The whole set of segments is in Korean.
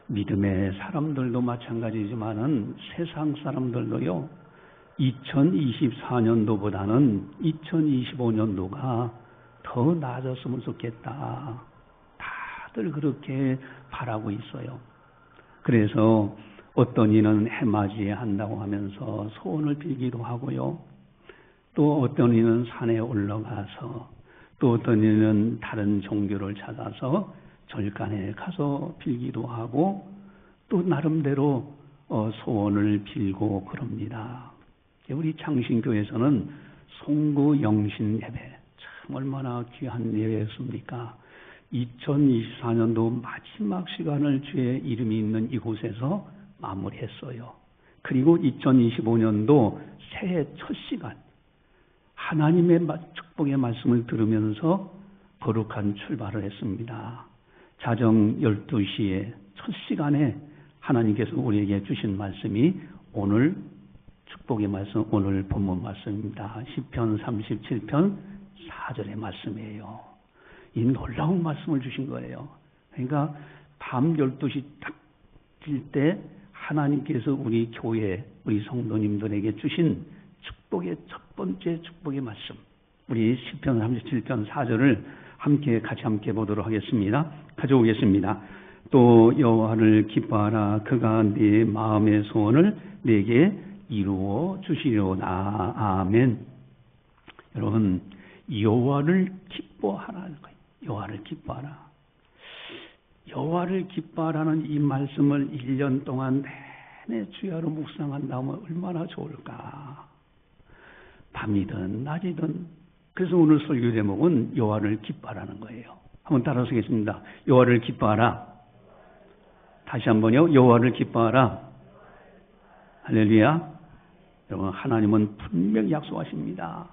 믿음의 사람들도 마찬가지지만은 세상 사람들도요, 2024년도보다는 2025년도가 더 나아졌으면 좋겠다. 다들 그렇게 바라고 있어요. 그래서 어떤 이는 해맞이 한다고 하면서 소원을 빌기도 하고요. 또 어떤 이는 산에 올라가서, 또 어떤 이는 다른 종교를 찾아서 절간에 가서 빌기도 하고, 또 나름대로 소원을 빌고 그럽니다. 우리 창신교에서는 송구 영신 예배, 참 얼마나 귀한 예배였습니까? 2024년도 마지막 시간을 주의 이름이 있는 이곳에서 마무리했어요. 그리고 2025년도 새해 첫 시간, 하나님의 축복의 말씀을 들으면서 거룩한 출발을 했습니다. 자정 12시에 첫 시간에 하나님께서 우리에게 주신 말씀이 오늘 축복의 말씀, 오늘 본문 말씀입니다. 시편 37편 4절의 말씀이에요. 이 놀라운 말씀을 주신 거예요. 그러니까 밤 12시 딱 될 때 하나님께서 우리 교회, 우리 성도님들에게 주신 축복의 첫 번째 축복의 말씀, 우리 시편 37편 4절을 같이 함께 보도록 하겠습니다. 가져오겠습니다. 또 여호와를 기뻐하라. 그가 네 마음의 소원을 내게 이루어 주시려다. 아멘. 여러분, 여호와를 기뻐하라는 거예요. 여호와를 기뻐하라. 여호와를 기뻐하라는 이 말씀을 1년 동안 내내 주야로 묵상한다면 얼마나 좋을까. 밤이든 낮이든. 그래서 오늘 설교 제목은 여호와를 기뻐하라는 거예요. 한번 따라서 하겠습니다. 여호와를 기뻐하라. 다시 한번요. 여호와를 기뻐하라. 할렐루야. 여러분, 하나님은 분명히 약속하십니다.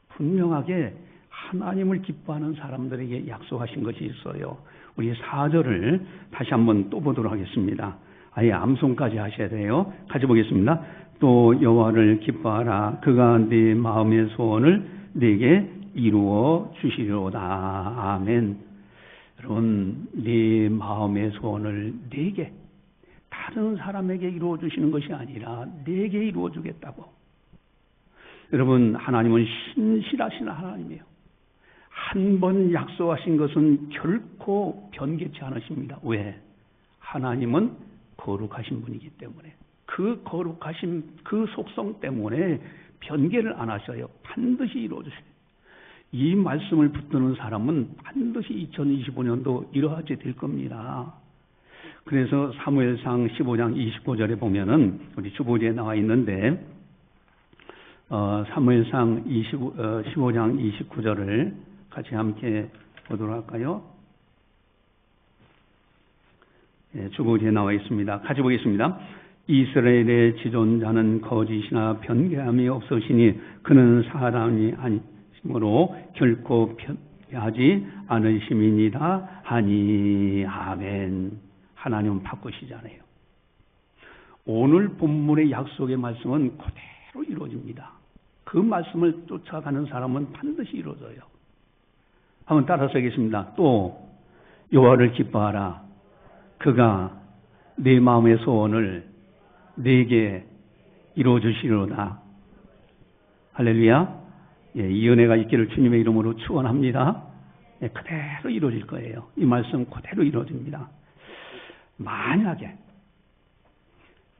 분명하게 하나님을 기뻐하는 사람들에게 약속하신 것이 있어요. 우리 4절을 다시 한번 또 보도록 하겠습니다. 아예 암송까지 하셔야 돼요. 같이 보겠습니다. 또 여호와를 기뻐하라. 그가 네 마음의 소원을 네게 이루어 주시려다. 아멘. 여러분, 네 마음의 소원을 네게, 다른 사람에게 이루어 주시는 것이 아니라 네게 이루어 주겠다고. 여러분, 하나님은 신실하신 하나님이에요. 한 번 약속하신 것은 결코 변개치 않으십니다. 왜? 하나님은 거룩하신 분이기 때문에. 그 거룩하신 그 속성 때문에 변개를 안 하셔요. 반드시 이루어 주세요. 이 말씀을 붙드는 사람은 반드시 2025년도 이루어지게 될 겁니다. 그래서 사무엘상 15장 29절에 보면은 우리 주보지에 나와 있는데, 사무엘상 15장 29절을 같이 함께 보도록 할까요? 예, 주보지에 나와 있습니다. 같이 보겠습니다. 이스라엘의 지존자는 거짓이나 변개함이 없으시니 그는 사람이 아니므로 결코 변개하지 않으심이니이다 하니. 아멘. 하나님은 바꾸시잖아요. 오늘 본문의 약속의 말씀은 그대로 이루어집니다. 그 말씀을 쫓아가는 사람은 반드시 이루어져요. 한번 따라서 하겠습니다. 또 여호와를 기뻐하라. 그가 네 마음의 소원을 네게 이루어 주시리로다. 할렐루야. 예, 이 은혜가 있기를 주님의 이름으로 축원합니다. 예, 그대로 이루어질 거예요. 이 말씀 그대로 이루어집니다. 만약에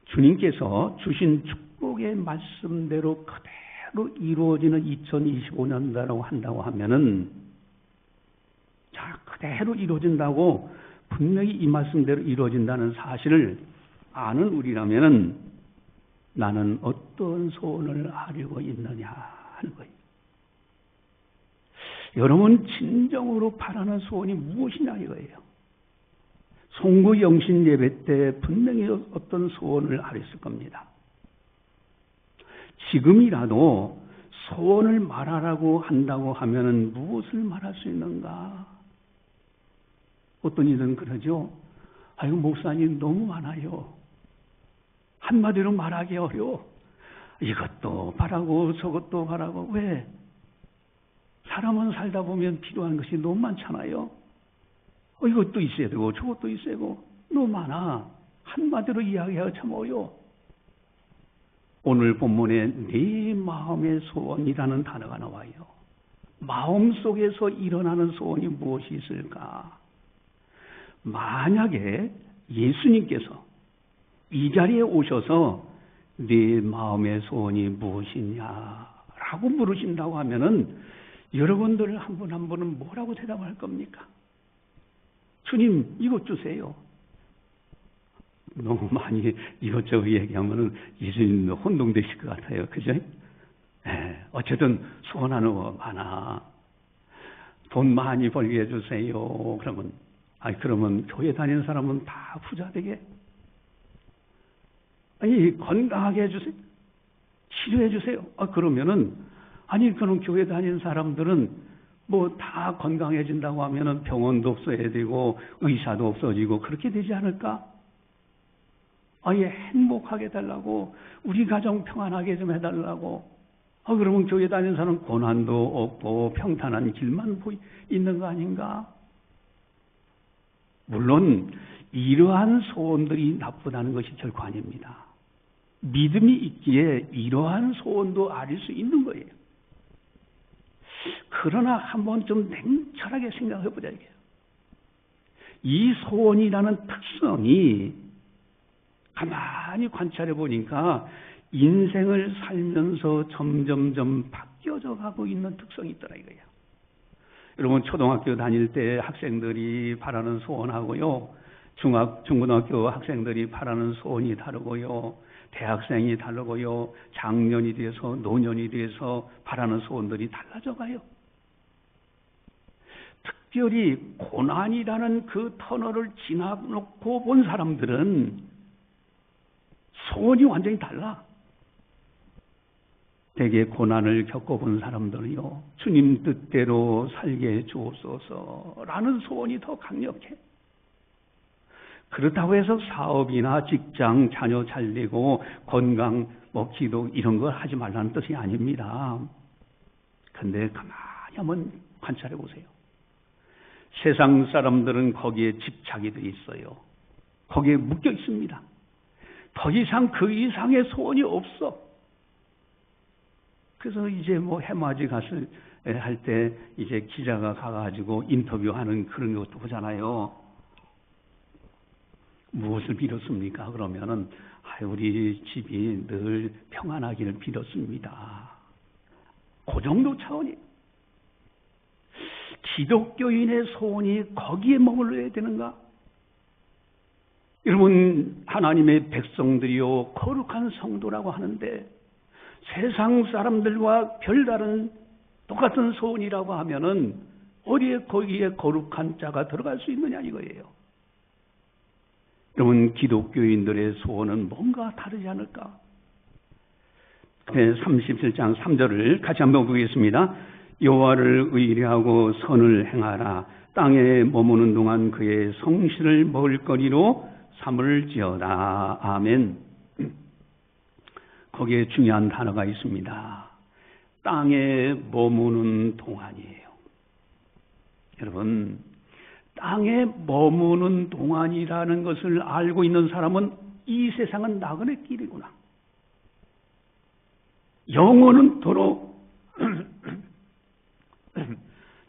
주님께서 주신 축복의 말씀대로 그대로 이루어지는 2025년도라고 한다고 하면은, 자, 그대로 이루어진다고, 분명히 이 말씀대로 이루어진다는 사실을 아는 우리라면은 나는 어떤 소원을 하려고 있느냐 하는 거예요. 여러분, 진정으로 바라는 소원이 무엇이냐 이거예요. 송구 영신 예배 때 분명히 어떤 소원을 하랬을 겁니다. 지금이라도 소원을 말하라고 한다고 하면은 무엇을 말할 수 있는가? 어떤 이들은 그러죠. 아이고, 목사님 너무 많아요. 한마디로 말하기 어려워. 이것도 바라고 저것도 바라고. 왜? 사람은 살다 보면 필요한 것이 너무 많잖아요. 이것도 있어야 되고 저것도 있어야 되고 너무 많아. 한마디로 이야기하여 참 어려워. 오늘 본문에 내 마음의 소원이라는 단어가 나와요. 마음속에서 일어나는 소원이 무엇이 있을까? 만약에 예수님께서 이 자리에 오셔서 네 마음의 소원이 무엇이냐라고 물으신다고 하면은 여러분들 한 분 한 분은 뭐라고 대답할 겁니까? 주님, 이것 주세요. 너무 많이 이것저것 얘기하면은 예수님도 혼동되실 것 같아요. 그죠? 네, 어쨌든 소원하는 거 많아. 돈 많이 벌게 해주세요. 그러면 교회 다니는 사람은 다 부자 되게? 아니, 건강하게 해주세요. 치료해 주세요. 그러면은, 그럼 교회 다니는 사람들은 뭐 다 건강해진다고 하면은 병원도 없어야 되고, 의사도 없어지고, 그렇게 되지 않을까? 행복하게 해달라고, 우리 가정 평안하게 좀 해달라고. 그러면 교회 다니는 사람은 고난도 없고, 평탄한 길만 있는 거 아닌가? 물론, 이러한 소원들이 나쁘다는 것이 결코 아닙니다. 믿음이 있기에 이러한 소원도 아릴 수 있는 거예요. 그러나 한번 좀 냉철하게 생각해 보자 이게요. 이 소원이라는 특성이 가만히 관찰해 보니까 인생을 살면서 점점점 바뀌어져 가고 있는 특성이 있더라 이거예요. 여러분 초등학교 다닐 때 학생들이 바라는 소원하고요. 중고등학교 학생들이 바라는 소원이 다르고요. 대학생이 다르고요. 장년이 돼서 노년이 돼서 바라는 소원들이 달라져 가요. 특별히 고난이라는 그 터널을 지나놓고 본 사람들은 소원이 완전히 달라. 대개 고난을 겪어본 사람들은요. 주님 뜻대로 살게 해 주옵소서라는 소원이 더 강력해. 그렇다고 해서 사업이나 직장, 자녀 잘 되고 건강, 기도 이런 걸 하지 말라는 뜻이 아닙니다. 근데 가만히 한번 관찰해 보세요. 세상 사람들은 거기에 집착이 돼 있어요. 거기에 묶여 있습니다. 더 이상 그 이상의 소원이 없어. 그래서 이제 해맞이 갔을 할 때 이제 기자가 가가지고 인터뷰하는 그런 것도 보잖아요. 무엇을 빌었습니까? 그러면은 우리 집이 늘 평안하기를 빌었습니다. 그 정도 차원이. 기독교인의 소원이 거기에 머물러야 되는가? 여러분 하나님의 백성들이요 거룩한 성도라고 하는데 세상 사람들과 별다른 똑같은 소원이라고 하면은 어디에 거기에 거룩한 자가 들어갈 수 있느냐 이거예요. 여러분 기독교인들의 소원은 뭔가 다르지 않을까? 37장 3절을 같이 한번 보겠습니다. 여호와를 의뢰하고 선을 행하라. 땅에 머무는 동안 그의 성실을 먹을거리로 삼을지어다. 아멘. 거기에 중요한 단어가 있습니다. 땅에 머무는 동안이에요. 여러분 땅에 머무는 동안이라는 것을 알고 있는 사람은 이 세상은 나그네 길이구나. 영원은 도로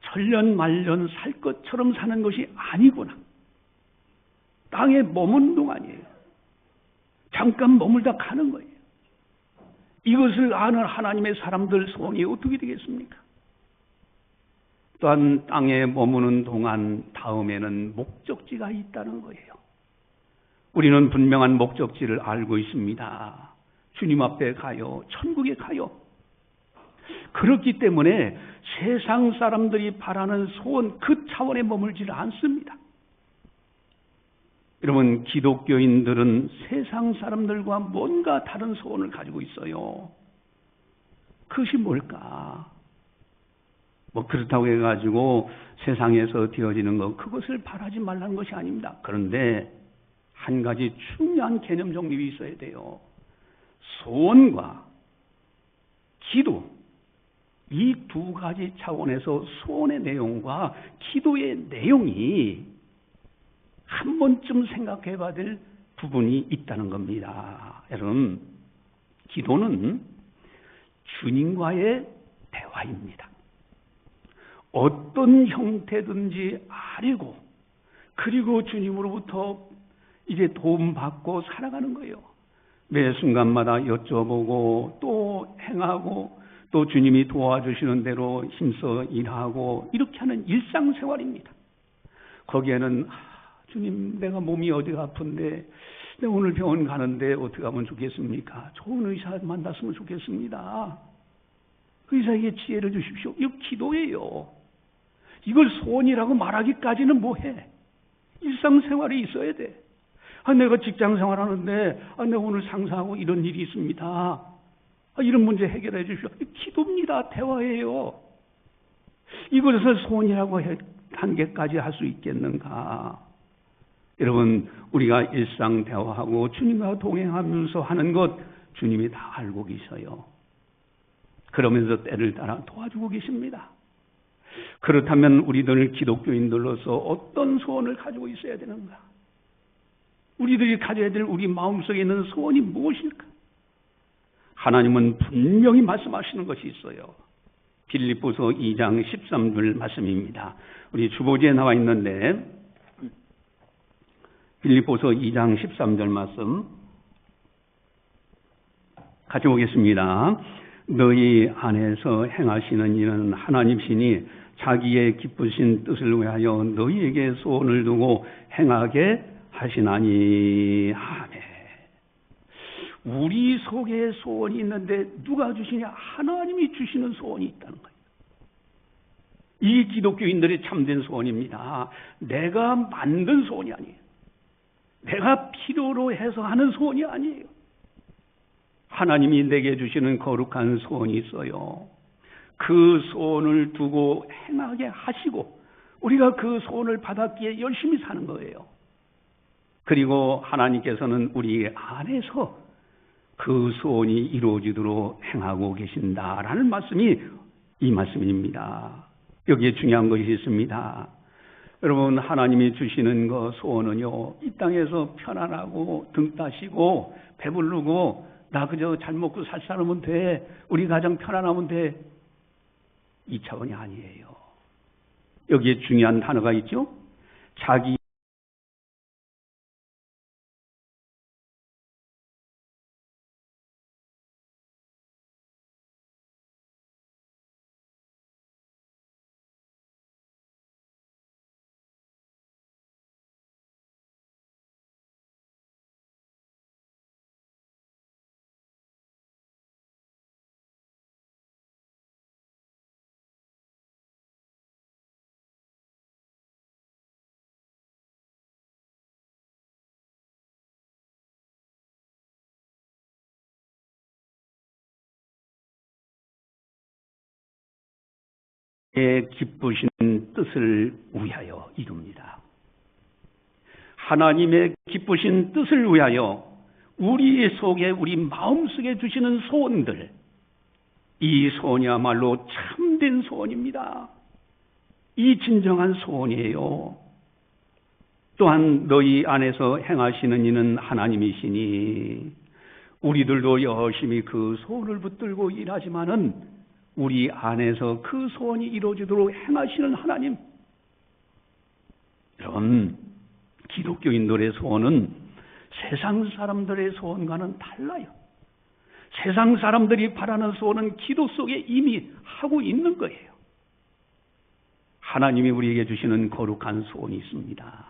천년 만년 살 것처럼 사는 것이 아니구나. 땅에 머무는 동안이에요. 잠깐 머물다 가는 거예요. 이것을 아는 하나님의 사람들 소원이 어떻게 되겠습니까? 또한 땅에 머무는 동안 다음에는 목적지가 있다는 거예요. 우리는 분명한 목적지를 알고 있습니다. 주님 앞에 가요. 천국에 가요. 그렇기 때문에 세상 사람들이 바라는 소원 그 차원에 머물지를 않습니다. 여러분 기독교인들은 세상 사람들과 뭔가 다른 소원을 가지고 있어요. 그것이 뭘까? 그렇다고 해가지고 세상에서 되어지는 것 그것을 바라지 말라는 것이 아닙니다. 그런데 한 가지 중요한 개념 정립이 있어야 돼요. 소원과 기도 이 두 가지 차원에서 소원의 내용과 기도의 내용이 한 번쯤 생각해 봐야 될 부분이 있다는 겁니다. 여러분, 기도는 주님과의 대화입니다. 어떤 형태든지 알고 그리고 주님으로부터 이제 도움받고 살아가는 거예요. 매 순간마다 여쭤보고 또 행하고 또 주님이 도와주시는 대로 힘써 일하고 이렇게 하는 일상생활입니다. 거기에는 주님, 내가 몸이 어디가 아픈데 내가 오늘 병원 가는데 어떻게 하면 좋겠습니까? 좋은 의사 만났으면 좋겠습니다. 의사에게 지혜를 주십시오. 이거 기도예요. 이걸 소원이라고 말하기까지는 뭐해? 일상생활이 있어야 돼. 내가 직장생활하는데 내가 오늘 상사하고 이런 일이 있습니다. 이런 문제 해결해 주십시오. 기도입니다. 대화예요. 이것을 소원이라고 단계까지 할 수 있겠는가? 여러분, 우리가 일상 대화하고 주님과 동행하면서 하는 것 주님이 다 알고 계셔요. 그러면서 때를 따라 도와주고 계십니다. 그렇다면 우리들 기독교인들로서 어떤 소원을 가지고 있어야 되는가? 우리들이 가져야 될 우리 마음속에 있는 소원이 무엇일까? 하나님은 분명히 말씀하시는 것이 있어요. 빌립보서 2장 13절 말씀입니다. 우리 주보지에 나와 있는데 빌립보서 2장 13절 말씀 같이 보겠습니다. 너희 안에서 행하시는 이는 하나님이시니 자기의 기쁘신 뜻을 위하여 너희에게 소원을 두고 행하게 하시나니. 아멘. 우리 속에 소원이 있는데 누가 주시냐? 하나님이 주시는 소원이 있다는 거예요. 이 기독교인들의 참된 소원입니다. 내가 만든 소원이 아니에요. 내가 필요로 해서 하는 소원이 아니에요. 하나님이 내게 주시는 거룩한 소원이 있어요. 그 소원을 두고 행하게 하시고 우리가 그 소원을 받았기에 열심히 사는 거예요. 그리고 하나님께서는 우리 안에서 그 소원이 이루어지도록 행하고 계신다라는 말씀이 이 말씀입니다. 여기에 중요한 것이 있습니다. 여러분, 하나님이 주시는 그 소원은요, 이 땅에서 편안하고 등 따시고 배부르고 나 그저 잘 먹고 살 사람은 돼, 우리 가정 편안하면 돼, 이 차원이 아니에요. 여기에 중요한 단어가 있죠. 자기 기쁘신 뜻을 위하여 이룹니다. 하나님의 기쁘신 뜻을 위하여 우리 속에, 우리 마음속에 주시는 소원들, 이 소원이야말로 참된 소원입니다. 이 진정한 소원이에요. 또한 너희 안에서 행하시는 이는 하나님이시니, 우리들도 열심히 그 소원을 붙들고 일하지만은 우리 안에서 그 소원이 이루어지도록 행하시는 하나님. 여러분, 기독교인들의 소원은 세상 사람들의 소원과는 달라요. 세상 사람들이 바라는 소원은 기도 속에 이미 하고 있는 거예요. 하나님이 우리에게 주시는 거룩한 소원이 있습니다.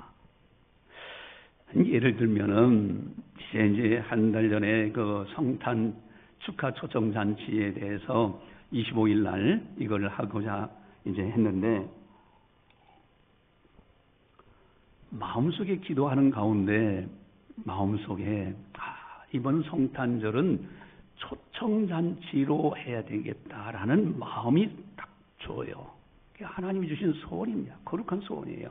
예를 들면은 이제 한 달 전에 그 성탄 축하 초청 잔치에 대해서 25일 날 이걸 하고자 이제 했는데, 마음속에 기도하는 가운데 마음속에 이번 성탄절은 초청잔치로 해야 되겠다라는 마음이 딱 줘요. 하나님이 주신 소원입니다. 거룩한 소원이에요.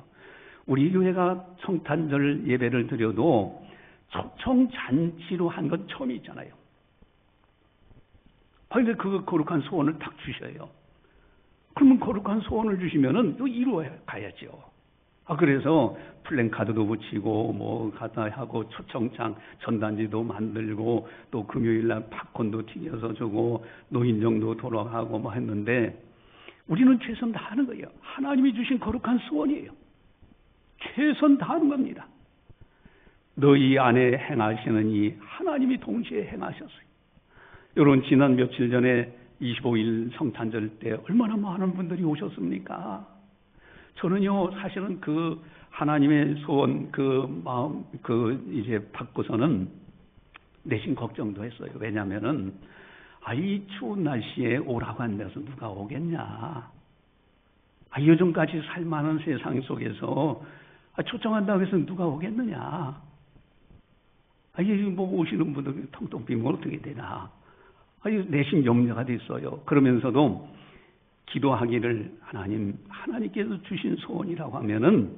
우리 교회가 성탄절 예배를 드려도 초청잔치로 한 건 처음이 있잖아요. 그런데 그 거룩한 소원을 딱 주셔요. 그러면 거룩한 소원을 주시면은 이루어 가야죠. 그래서 플랜카드도 붙이고 뭐 가다 하고 초청장 전단지도 만들고 또 금요일날 팝콘도 튀겨서 주고 노인정도 돌아가고 뭐 했는데 우리는 최선 다하는 거예요. 하나님이 주신 거룩한 소원이에요. 최선 다하는 겁니다. 너희 안에 행하시는 이 하나님이 동시에 행하셨어요. 여러분 지난 며칠 전에 25일 성탄절 때 얼마나 많은 분들이 오셨습니까? 저는요 사실은 그 하나님의 소원 그 마음 이제 받고서는 내심 걱정도 했어요. 왜냐하면은 이 추운 날씨에 오라고 한 데서 누가 오겠냐? 요즘까지 살만한 세상 속에서 초청한다고 해서 누가 오겠느냐? 뭐 오시는 분들 텅텅 비면 어떻게 되나? 내심 염려가 됐어요. 그러면서도 기도하기를 하나님께서 주신 소원이라고 하면은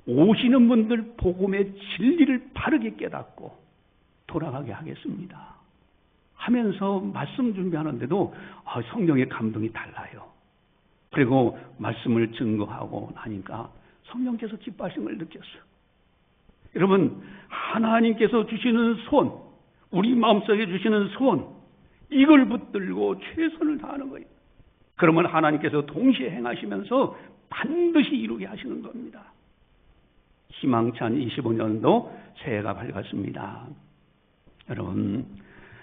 오시는 분들 복음의 진리를 바르게 깨닫고 돌아가게 하겠습니다. 하면서 말씀 준비하는데도 성령의 감동이 달라요. 그리고 말씀을 증거하고 나니까 성령께서 기뻐하신 걸 느꼈어요. 여러분 하나님께서 주시는 소원, 우리 마음속에 주시는 소원, 이걸 붙들고 최선을 다하는 거예요. 그러면 하나님께서 동시에 행하시면서 반드시 이루게 하시는 겁니다. 희망찬 25년도 새해가 밝았습니다. 여러분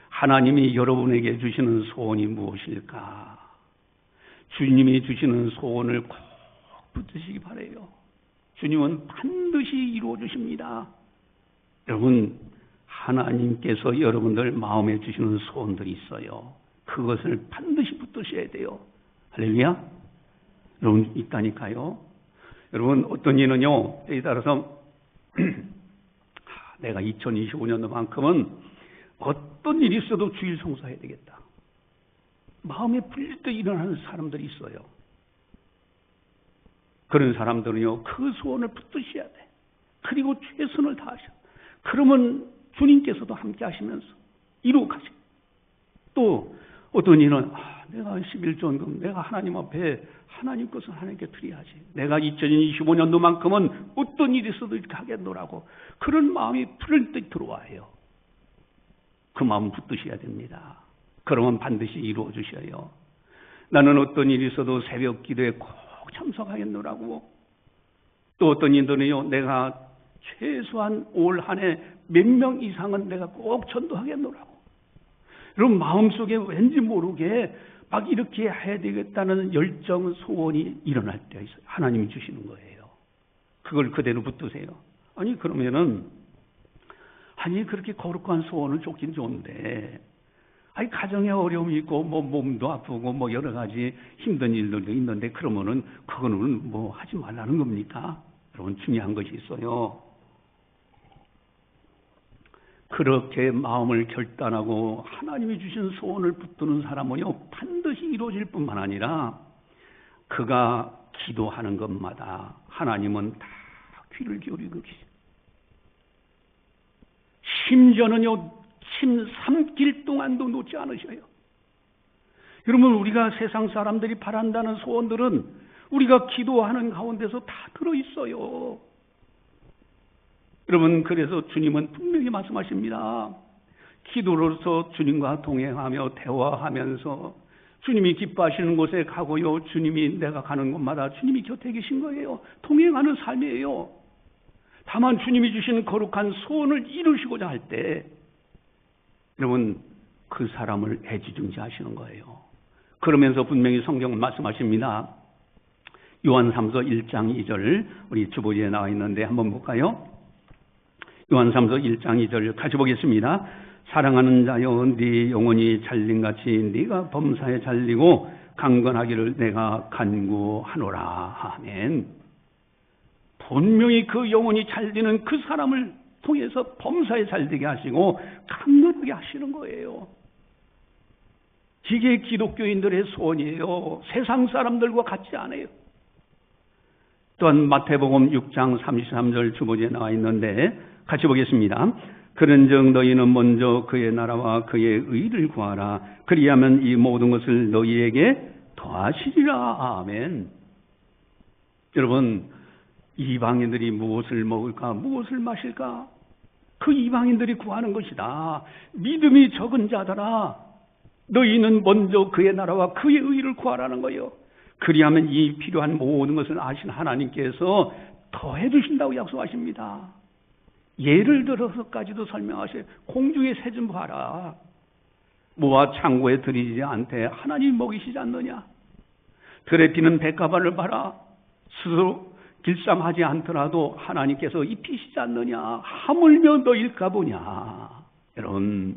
하나님이 여러분에게 주시는 소원이 무엇일까? 주님이 주시는 소원을 꼭 붙드시기 바라요. 주님은 반드시 이루어 주십니다. 여러분 하나님께서 여러분들 마음에 주시는 소원들이 있어요. 그것을 반드시 붙드셔야 돼요. 할렐루야. 여러분 있다니까요. 여러분 어떤 이는요 때에 따라서 내가 2025년도만큼은 어떤 일이 있어도 주일 성수해야 되겠다. 마음에 불릴 때 일어나는 사람들이 있어요. 그런 사람들은요 그 소원을 붙드셔야 돼. 그리고 최선을 다하셔. 그러면 주님께서도 함께 하시면서 이루어 가세요. 또 어떤 이는 내가 11조원금 내가 하나님 앞에 하나님 것을 하나님께 드려야지. 내가 2025년도만큼은 어떤 일이 있어도 이렇게 하겠노라고 그런 마음이 부를 때 들어와요. 그 마음 붙드셔야 됩니다. 그러면 반드시 이루어 주셔요. 나는 어떤 일이 있어도 새벽 기도에 꼭 참석하겠노라고. 또 어떤 이들은요 내가 최소한 올 한 해 몇 명 이상은 내가 꼭 전도하겠노라고. 그럼 마음속에 왠지 모르게 막 이렇게 해야 되겠다는 열정, 소원이 일어날 때가 있어요. 하나님이 주시는 거예요. 그걸 그대로 붙드세요. 그러면은 그렇게 거룩한 소원을 쫓긴 좋은데 가정에 어려움이 있고 뭐 몸도 아프고 뭐 여러 가지 힘든 일들도 있는데 그러면은 그거는 뭐 하지 말라는 겁니까? 여러분 중요한 것이 있어요. 그렇게 마음을 결단하고 하나님이 주신 소원을 붙드는 사람은요 반드시 이루어질 뿐만 아니라 그가 기도하는 것마다 하나님은 다 귀를 기울이고 계세요. 심지어는요 침 삼킬 동안도 놓지 않으셔요. 여러분 우리가 세상 사람들이 바란다는 소원들은 우리가 기도하는 가운데서 다 들어있어요. 여러분 그래서 주님은 분명히 말씀하십니다. 기도로서 주님과 동행하며 대화하면서 주님이 기뻐하시는 곳에 가고요. 주님이 내가 가는 곳마다 주님이 곁에 계신 거예요. 동행하는 삶이에요. 다만 주님이 주시는 거룩한 소원을 이루시고자 할 때 여러분 그 사람을 애지중지하시는 거예요. 그러면서 분명히 성경은 말씀하십니다. 요한삼서 1장 2절 우리 주보지에 나와 있는데 한번 볼까요? 요한삼서 1장 2절 같이 보겠습니다. 사랑하는 자여 네 영혼이 잘림같이 네가 범사에 잘리고 강건하기를 내가 간구하노라. 아멘. 분명히 그 영혼이 잘리는 그 사람을 통해서 범사에 잘되게 하시고 강건하게 하시는 거예요. 이게 기독교인들의 소원이에요. 세상 사람들과 같지 않아요. 또한 마태복음 6장 33절 주보지에 나와 있는데 같이 보겠습니다. 그런즉 너희는 먼저 그의 나라와 그의 의를 구하라. 그리하면 이 모든 것을 너희에게 더하시리라. 아멘. 여러분 이방인들이 무엇을 먹을까, 무엇을 마실까? 그 이방인들이 구하는 것이다. 믿음이 적은 자들아, 너희는 먼저 그의 나라와 그의 의를 구하라는 거예요. 그리하면 이 필요한 모든 것을 아신 하나님께서 더해 주신다고 약속하십니다. 예를 들어서까지도 설명하셔요. 공중의 새 좀 봐라. 모아 창고에 들이지 않되 하나님이 먹이시지 않느냐? 들에 피는 백합화를 봐라. 스스로 길쌈하지 않더라도 하나님께서 입히시지 않느냐? 하물며 너일까 보냐? 여러분,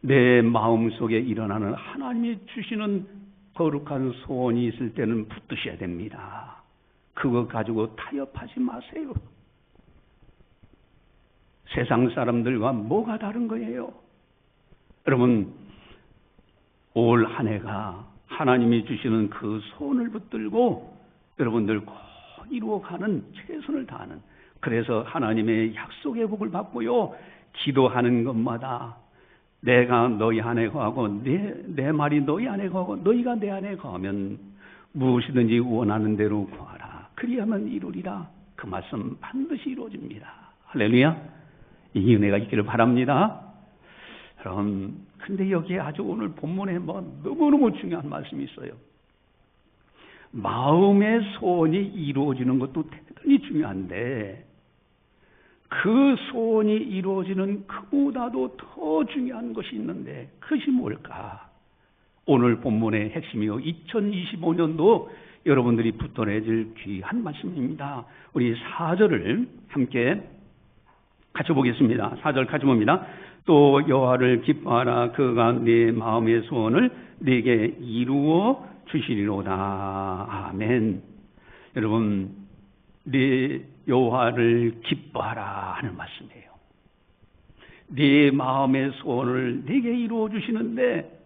내 마음속에 일어나는 하나님이 주시는 거룩한 소원이 있을 때는 붙드셔야 됩니다. 그거 가지고 타협하지 마세요. 세상 사람들과 뭐가 다른 거예요? 여러분, 올 한 해가 하나님이 주시는 그 소원을 붙들고 여러분들 꼭 이루어가는, 최선을 다하는, 그래서 하나님의 약속의 복을 받고요, 기도하는 것마다 내가 너희 안에 거하고 내 말이 너희 안에 거하고 너희가 내 안에 거하면 무엇이든지 원하는 대로 구하라. 그리하면 이루리라. 그 말씀 반드시 이루어집니다. 할렐루야. 이 은혜가 있기를 바랍니다. 여러분, 근데 여기에 아주 오늘 본문에 너무너무 중요한 말씀이 있어요. 마음의 소원이 이루어지는 것도 대단히 중요한데 그 소원이 이루어지는 그보다도 더 중요한 것이 있는데 그것이 뭘까? 오늘 본문의 핵심이요, 2025년도 여러분들이 붙들어질 귀한 말씀입니다. 우리 4절을 함께 같이 보겠습니다. 4절 같이 봅니다. 또 여호와를 기뻐하라. 그가 네 마음의 소원을 네게 이루어 주시리로다. 아멘. 여러분, 네 여호와를 기뻐하라 하는 말씀이에요. 네 마음의 소원을 네게 이루어 주시는데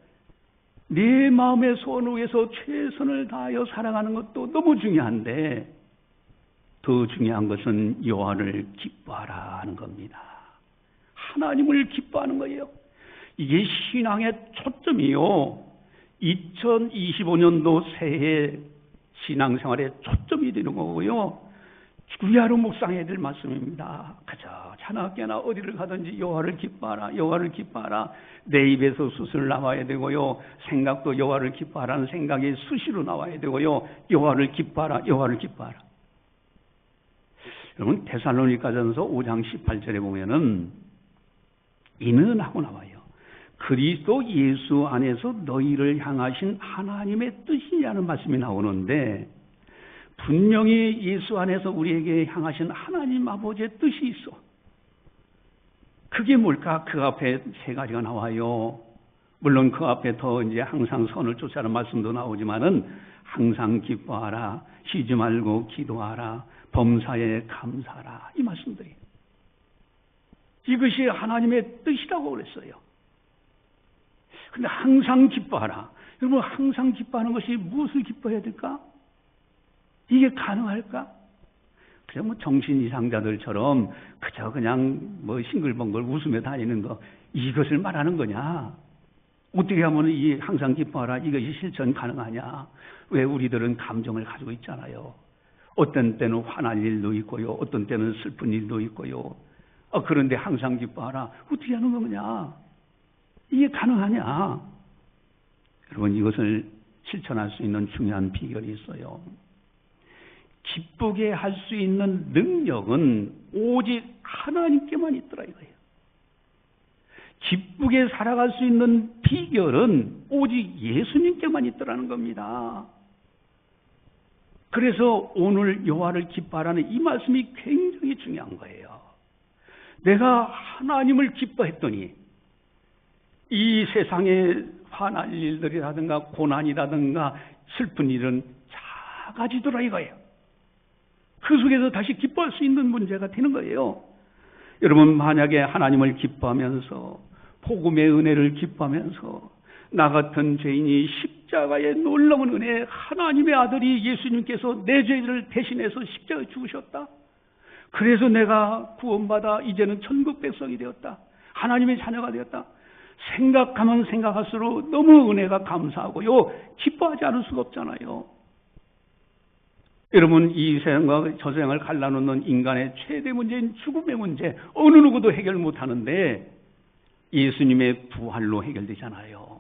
네 마음의 소원을 위해서 최선을 다하여 살아가는 것도 너무 중요한데 더 중요한 것은 여호와를 기뻐하라 하는 겁니다. 하나님을 기뻐하는 거예요. 이게 신앙의 초점이요, 2025년도 새해 신앙생활의 초점이 되는 거고요, 주야로 묵상해야 될 말씀입니다. 그저 자나깨나 어디를 가든지 여호와를 기뻐하라, 여호와를 기뻐하라. 내 입에서 수술 나와야 되고요, 생각도 여호와를 기뻐하라는 생각이 수시로 나와야 되고요, 여호와를 기뻐하라, 여호와를 기뻐하라. 여러분, 데살로니가전서 5장 18절에 보면은 이는 하고 나와요. 그리스도 예수 안에서 너희를 향하신 하나님의 뜻이라는 말씀이 나오는데 분명히 예수 안에서 우리에게 향하신 하나님 아버지의 뜻이 있어. 그게 뭘까? 그 앞에 세 가지가 나와요. 물론 그 앞에 더 이제 항상 선을 쫓아라는 말씀도 나오지만은 항상 기뻐하라, 쉬지 말고 기도하라, 범사에 감사하라, 이 말씀들이. 이것이 하나님의 뜻이라고 그랬어요. 근데 항상 기뻐하라. 여러분, 항상 기뻐하는 것이 무엇을 기뻐해야 될까? 이게 가능할까? 그냥 정신 이상자들처럼 그저 그냥 싱글벙글 웃으며 다니는 거, 이것을 말하는 거냐? 어떻게 하면 이 항상 기뻐하라, 이것이 실천 가능하냐? 왜 우리들은 감정을 가지고 있잖아요. 어떤 때는 화난 일도 있고요, 어떤 때는 슬픈 일도 있고요. 그런데 항상 기뻐하라, 어떻게 하는 거냐? 이게 가능하냐? 여러분, 이것을 실천할 수 있는 중요한 비결이 있어요. 기쁘게 할 수 있는 능력은 오직 하나님께만 있더라 이거예요. 기쁘게 살아갈 수 있는 비결은 오직 예수님께만 있더라는 겁니다. 그래서 오늘 여호와를 기뻐하라는 이 말씀이 굉장히 중요한 거예요. 내가 하나님을 기뻐했더니 이 세상에 화날 일들이라든가 고난이라든가 슬픈 일은 작아지더라 이거예요. 그 속에서 다시 기뻐할 수 있는 문제가 되는 거예요. 여러분, 만약에 하나님을 기뻐하면서 복음의 은혜를 기뻐하면서 나 같은 죄인이 십자가의 놀라운 은혜, 하나님의 아들이 예수님께서 내 죄를 대신해서 십자가에 죽으셨다. 그래서 내가 구원받아 이제는 천국 백성이 되었다. 하나님의 자녀가 되었다. 생각하면 생각할수록 너무 은혜가 감사하고요, 기뻐하지 않을 수가 없잖아요. 여러분, 이 세상과 저 세상을 갈라놓는 인간의 최대 문제인 죽음의 문제, 어느 누구도 해결 못하는데 예수님의 부활로 해결되잖아요.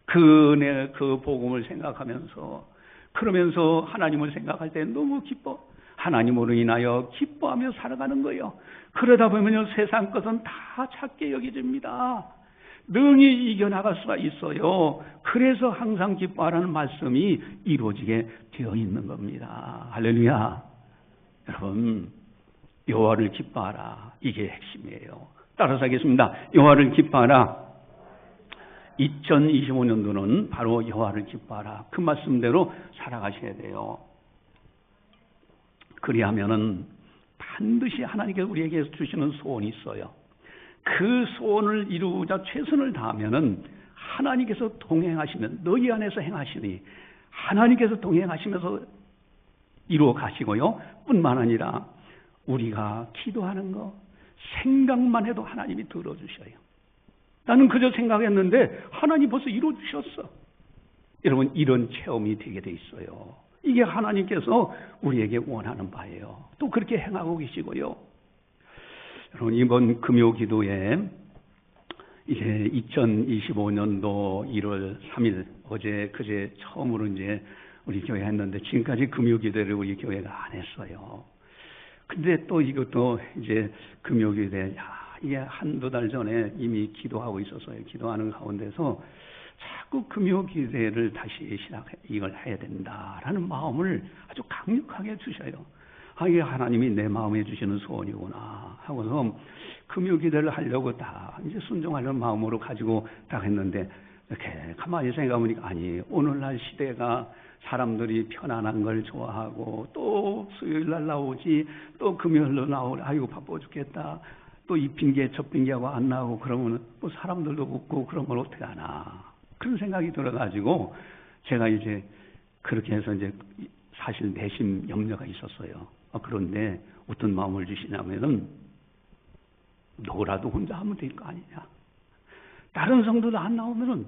그 은혜, 그 복음을 생각하면서, 그러면서 하나님을 생각할 때 너무 기뻐. 하나님으로 인하여 기뻐하며 살아가는 거예요. 그러다 보면요, 세상 것은 다 작게 여겨집니다. 능히 이겨나갈 수가 있어요. 그래서 항상 기뻐하라는 말씀이 이루어지게 되어 있는 겁니다. 할렐루야. 여러분, 여호와를 기뻐하라. 이게 핵심이에요. 따라서 하겠습니다. 여호와를 기뻐하라. 2025년도는 바로 여호와를 기뻐하라. 그 말씀대로 살아가셔야 돼요. 그리하면은 반드시 하나님께서 우리에게 주시는 소원이 있어요. 그 소원을 이루자 최선을 다하면은 하나님께서 동행하시면, 너희 안에서 행하시니 하나님께서 동행하시면서 이루어 가시고요. 뿐만 아니라 우리가 기도하는 거 생각만 해도 하나님이 들어주셔요. 나는 그저 생각했는데 하나님 벌써 이루어주셨어. 여러분, 이런 체험이 되게 돼 있어요. 이게 하나님께서 우리에게 원하는 바예요. 또 그렇게 행하고 계시고요. 여러분, 이번 금요 기도에 이제 2025년도 1월 3일 어제 그제 처음으로 이제 우리 교회 했는데 지금까지 금요 기도를 우리 교회가 안 했어요. 근데 또 이것도 이제 금요 기도에 이게 한두 달 전에 이미 기도하고 있었어요. 기도하는 가운데서 자꾸 금요 기도를 다시 이걸 해야 된다라는 마음을 아주 강력하게 주셔요. 이게 하나님이 내 마음에 주시는 소원이구나 하고서 금요 기도를 하려고 다 이제 순종하려는 마음으로 가지고 딱 했는데, 이렇게 가만히 생각해보니까 아니, 오늘날 시대가 사람들이 편안한 걸 좋아하고 또 수요일 날 나오지 또 금요일로 나오고 아이고 바빠 죽겠다. 또 이 핑계 저 핑계하고 안 나오고 그러면 뭐 사람들도 웃고 그러면 어떻게 하나. 그런 생각이 들어가지고 제가 이제 그렇게 해서 이제 사실 내심 염려가 있었어요. 그런데 어떤 마음을 주시냐면은 너라도 혼자 하면 될 거 아니냐. 다른 성도도 안 나오면은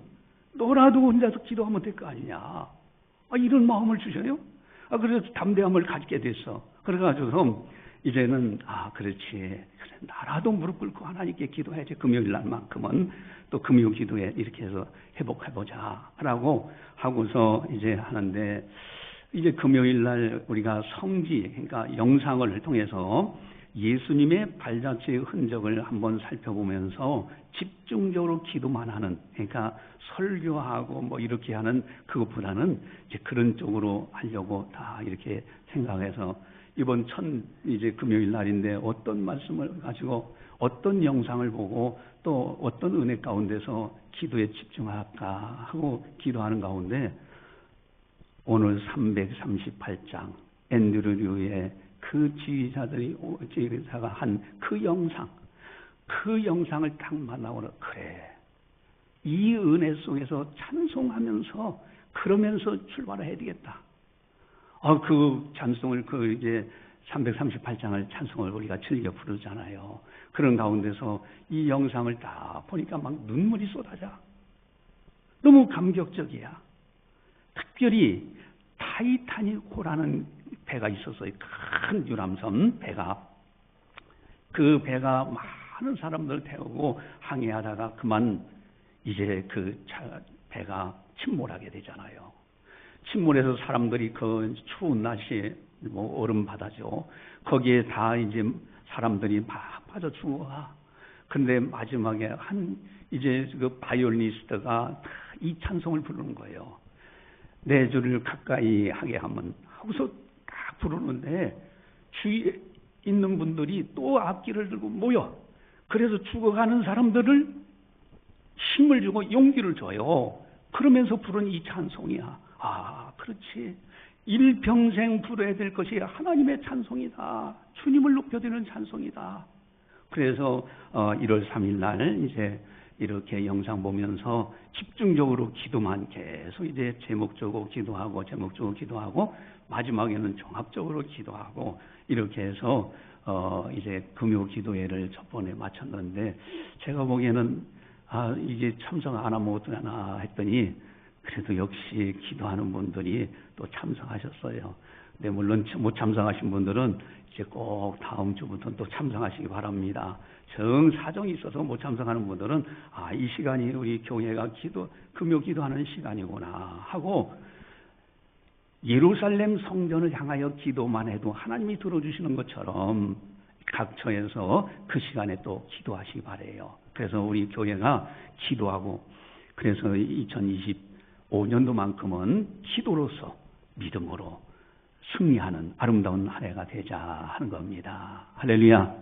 너라도 혼자서 기도하면 될 거 아니냐. 이런 마음을 주셔요. 그래서 담대함을 가지게 됐어. 그래가지고 이제는 그렇지. 그래, 나라도 무릎 꿇고 하나님께 기도해야지. 금요일 날만큼은 또 금요 기도에 이렇게 해서 회복해보자 라고 하고서 이제 하는데, 이제 금요일 날 우리가 성지, 그러니까 영상을 통해서 예수님의 발자취의 흔적을 한번 살펴보면서 집중적으로 기도만 하는, 그러니까 설교하고 뭐 이렇게 하는 그것보다는 이제 그런 쪽으로 하려고 다 이렇게 생각해서 이번 이제 금요일 날인데 어떤 말씀을 가지고 어떤 영상을 보고 또 어떤 은혜 가운데서 기도에 집중할까 하고 기도하는 가운데 오늘 338장 앤드류 류의 그 지휘자가 한 그 영상을 딱 만나고는 그래, 이 은혜 속에서 찬송하면서 그러면서 출발을 해야 되겠다. 그 찬송을 이제 338장을 찬송을 우리가 즐겨 부르잖아요. 그런 가운데서 이 영상을 딱 보니까 막 눈물이 쏟아져. 너무 감격적이야. 특별히 타이타닉호라는 배가 있었어요. 큰 유람선 배가. 그 배가 많은 사람들 태우고 항해하다가 그만 이제 배가 침몰하게 되잖아요. 침몰해서 사람들이 그 추운 날씨에 뭐 얼음 바다죠. 거기에 다 이제 사람들이 막 빠져 죽어가. 근데 마지막에 이제 그 바이올리니스트가 이 찬송을 부르는 거예요. 내 주를 가까이 하게 하면 하고서 딱 부르는데 주위에 있는 분들이 또 악기를 들고 모여. 그래서 죽어가는 사람들을 힘을 주고 용기를 줘요. 그러면서 부른 이 찬송이야. 그렇지. 일평생 부르야 될 것이 하나님의 찬송이다. 주님을 높여드리는 찬송이다. 그래서 1월 3일 날 이제 이렇게 영상 보면서 집중적으로 기도만 계속 이제 제목적으로 기도하고 마지막에는 종합적으로 기도하고 이렇게 해서 이제 금요 기도회를 첫 번에 마쳤는데, 제가 보기에는 이제 참석 안 하면 어떡하나 했더니 그래도 역시 기도하는 분들이 또 참석하셨어요. 네, 물론 못 참석하신 분들은 이제 꼭 다음 주부터 또 참석하시기 바랍니다. 정 사정이 있어서 못 참석하는 분들은 이 시간이 우리 교회가 금요 기도하는 시간이구나 하고 예루살렘 성전을 향하여 기도만 해도 하나님이 들어주시는 것처럼 각처에서 그 시간에 또 기도하시기 바래요. 그래서 우리 교회가 기도하고 그래서 2025년도만큼은 기도로서 믿음으로 승리하는 아름다운 한 해가 되자 하는 겁니다. 할렐루야.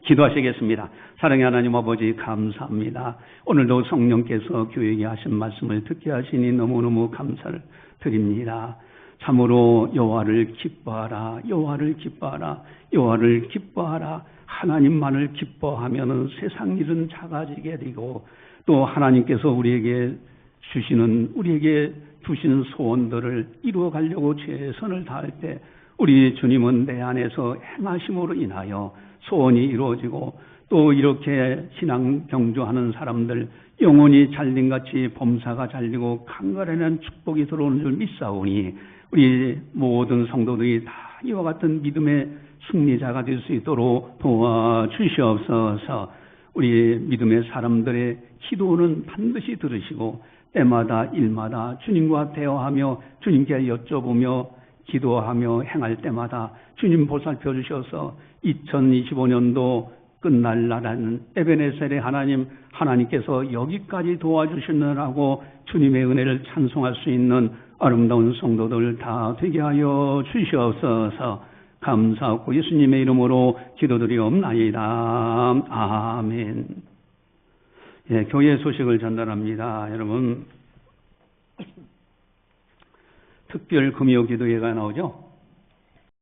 기도하시겠습니다. 사랑의 하나님 아버지 감사합니다. 오늘도 성령께서 교회에게 하신 말씀을 듣게 하시니 너무너무 감사를 드립니다. 참으로 여호와를 기뻐하라, 여호와를 기뻐하라, 여호와를 기뻐하라. 하나님만을 기뻐하면은 세상 일은 작아지게 되고 또 하나님께서 우리에게 주시는 소원들을 이루어 가려고 최선을 다할 때 우리 주님은 내 안에서 행하심으로 인하여 소원이 이루어지고 또 이렇게 신앙 경주하는 사람들 영혼이 잘림같이 범사가 잘리고 강건한 축복이 들어오는 줄 믿사오니 우리 모든 성도들이 다 이와 같은 믿음의 승리자가 될 수 있도록 도와주시옵소서. 우리 믿음의 사람들의 기도는 반드시 들으시고 때마다 일마다 주님과 대화하며 주님께 여쭤보며 기도하며 행할 때마다 주님 보살펴 주셔서 2025년도 끝날 날에는 에베네셀의 하나님께서 여기까지 도와주시느라고 주님의 은혜를 찬송할 수 있는 아름다운 성도들 다 되게 하여 주시옵소서. 감사하고 예수님의 이름으로 기도드리옵나이다. 아멘. 예, 교회 소식을 전달합니다. 여러분, 특별 금요 기도회가 나오죠?